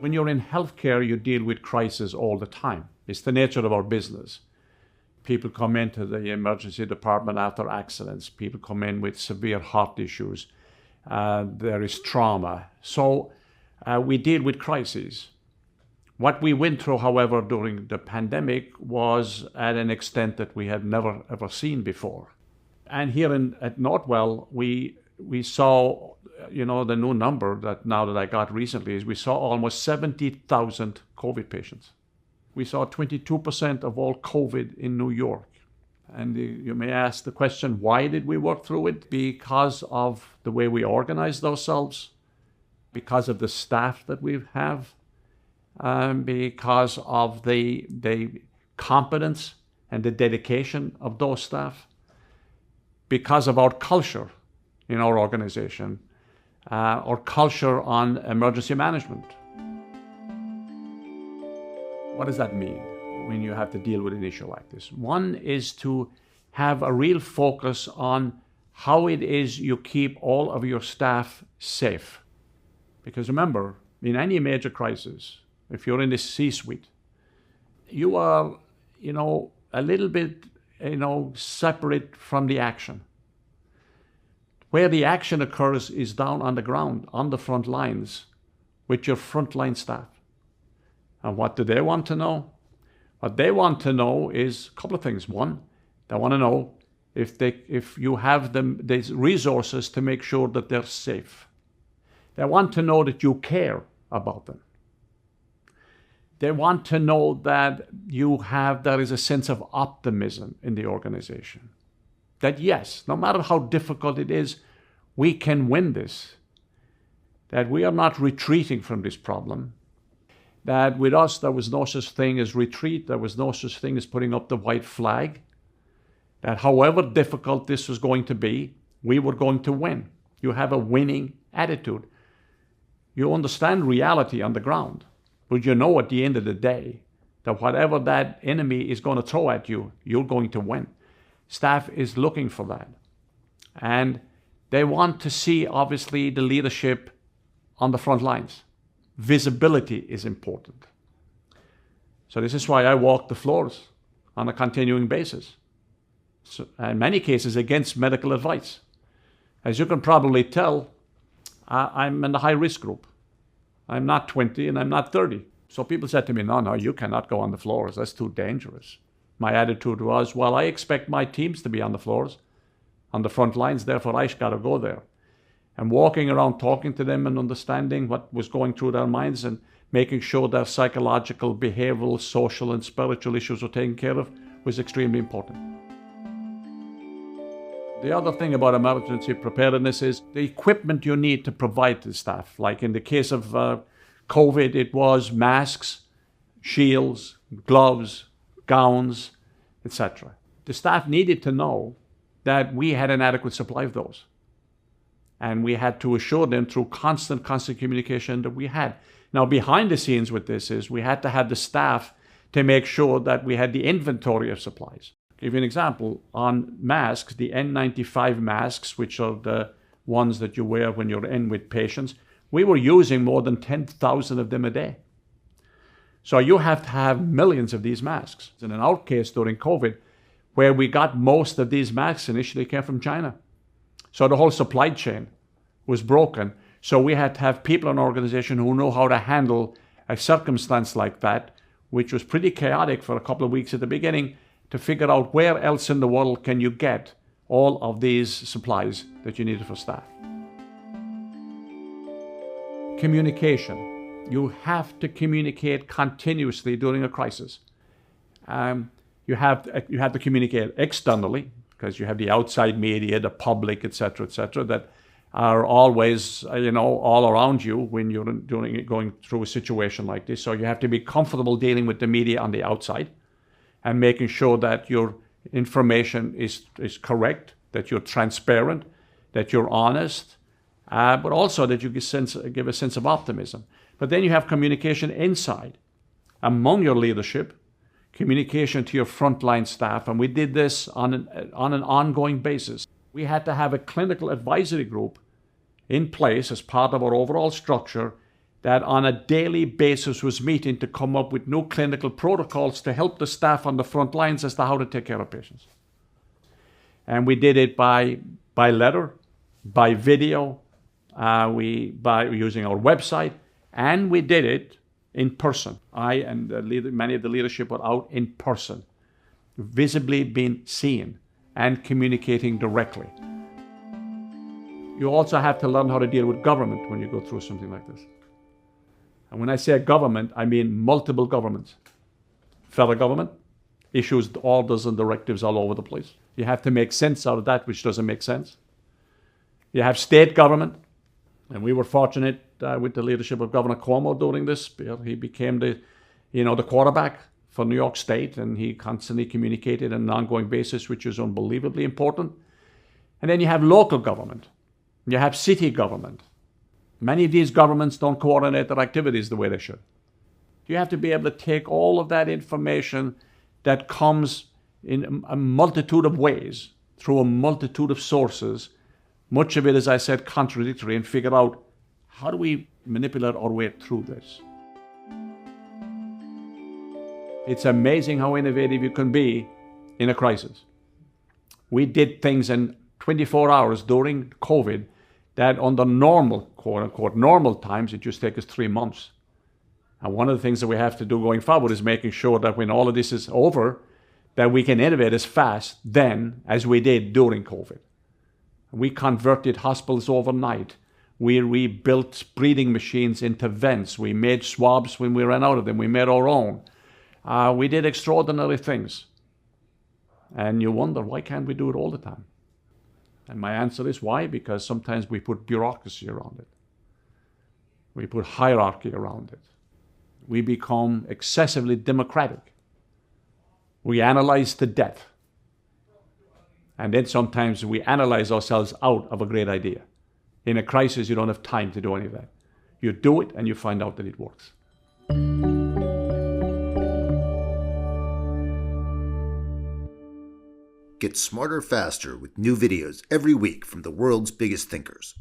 When you're in healthcare, you deal with crisis all the time. It's the nature of our business. People come into the emergency department after accidents. People come in with severe heart issues. There is trauma. So we deal with crises. What we went through, however, during the pandemic was at an extent that we had never ever seen before. And here at Northwell, we saw, the new number that I got recently is we saw almost 70,000 COVID patients. We saw 22% of all COVID in New York. And you may ask the question, why did we work through it? Because of the way we organized ourselves, because of the staff that we have, because of the competence and the dedication of those staff, because of our culture in our organization, our culture on emergency management. What does that mean when you have to deal with an issue like this? One is to have a real focus on how it is you keep all of your staff safe. Because remember, in any major crisis, if you're in the C-suite, you are, a little bit, separate from the action. Where the action occurs is down on the ground, on the front lines, with your frontline staff. And what do they want to know? What they want to know is a couple of things. One, they want to know if you have these resources to make sure that they're safe. They want to know that you care about them. They want to know that there is a sense of optimism in the organization. That yes, no matter how difficult it is, we can win this. That we are not retreating from this problem. That with us, there was no such thing as retreat. There was no such thing as putting up the white flag. That however difficult this was going to be, we were going to win. You have a winning attitude. You understand reality on the ground. But you know at the end of the day that whatever that enemy is going to throw at you, you're going to win. Staff is looking for that. And they want to see, obviously, the leadership on the front lines. Visibility is important. So this is why I walk the floors on a continuing basis. So, in many cases, against medical advice. As you can probably tell, I'm in the high-risk group. I'm not 20 and I'm not 30. So people said to me, no, you cannot go on the floors. That's too dangerous. My attitude was, well, I expect my teams to be on the floors, on the front lines, therefore I got to go there. And walking around talking to them and understanding what was going through their minds and making sure their psychological, behavioral, social, and spiritual issues were taken care of was extremely important. The other thing about emergency preparedness is the equipment you need to provide to staff. Like in the case of COVID, it was masks, shields, gloves, gowns, etc. The staff needed to know that we had an adequate supply of those. And we had to assure them through constant communication that we had. Now, behind the scenes with this is we had to have the staff to make sure that we had the inventory of supplies. I'll give you an example. On masks, the N95 masks, which are the ones that you wear when you're in with patients, we were using more than 10,000 of them a day. So you have to have millions of these masks. In our case during COVID, where we got most of these masks initially came from China. So the whole supply chain was broken. So we had to have people in our organization who know how to handle a circumstance like that, which was pretty chaotic for a couple of weeks at the beginning, to figure out where else in the world can you get all of these supplies that you needed for staff. Communication. You have to communicate continuously during a crisis. You have to communicate externally, because you have the outside media, the public, etc., that are always, all around you when you're going through a situation like this. So you have to be comfortable dealing with the media on the outside and making sure that your information is correct, that you're transparent, that you're honest, but also that you give a sense of optimism. But then you have communication inside, among your leadership, communication to your frontline staff, and we did this on an ongoing basis. We had to have a clinical advisory group in place as part of our overall structure that on a daily basis was meeting to come up with new clinical protocols to help the staff on the front lines as to how to take care of patients. And we did it by letter, by video, by using our website, and we did it in person. I and many of the leadership were out in person, visibly being seen and communicating directly. You also have to learn how to deal with government when you go through something like this. And when I say government, I mean multiple governments. Federal government issues orders and directives all over the place. You have to make sense out of that which doesn't make sense. You have state government, and we were fortunate with the leadership of Governor Cuomo during this. He became the quarterback for New York State, and he constantly communicated on an ongoing basis, which is unbelievably important. And then you have local government. You have city government. Many of these governments don't coordinate their activities the way they should. You have to be able to take all of that information that comes in a multitude of ways, through a multitude of sources, much of it, as I said, contradictory, and figure out how do we manipulate our way through this. It's amazing how innovative you can be in a crisis. We did things in 24 hours during COVID that under normal, quote-unquote, normal times, it just takes us 3 months. And one of the things that we have to do going forward is making sure that when all of this is over, that we can innovate as fast then as we did during COVID. We converted hospitals overnight. We rebuilt breathing machines into vents. We made swabs when we ran out of them. We made our own. We did extraordinary things. And you wonder, why can't we do it all the time? And my answer is why? Because sometimes we put bureaucracy around it. We put hierarchy around it. We become excessively democratic. We analyze to death. And then sometimes we analyze ourselves out of a great idea. In a crisis, you don't have time to do any of that. You do it and you find out that it works. Get smarter faster with new videos every week from the world's biggest thinkers.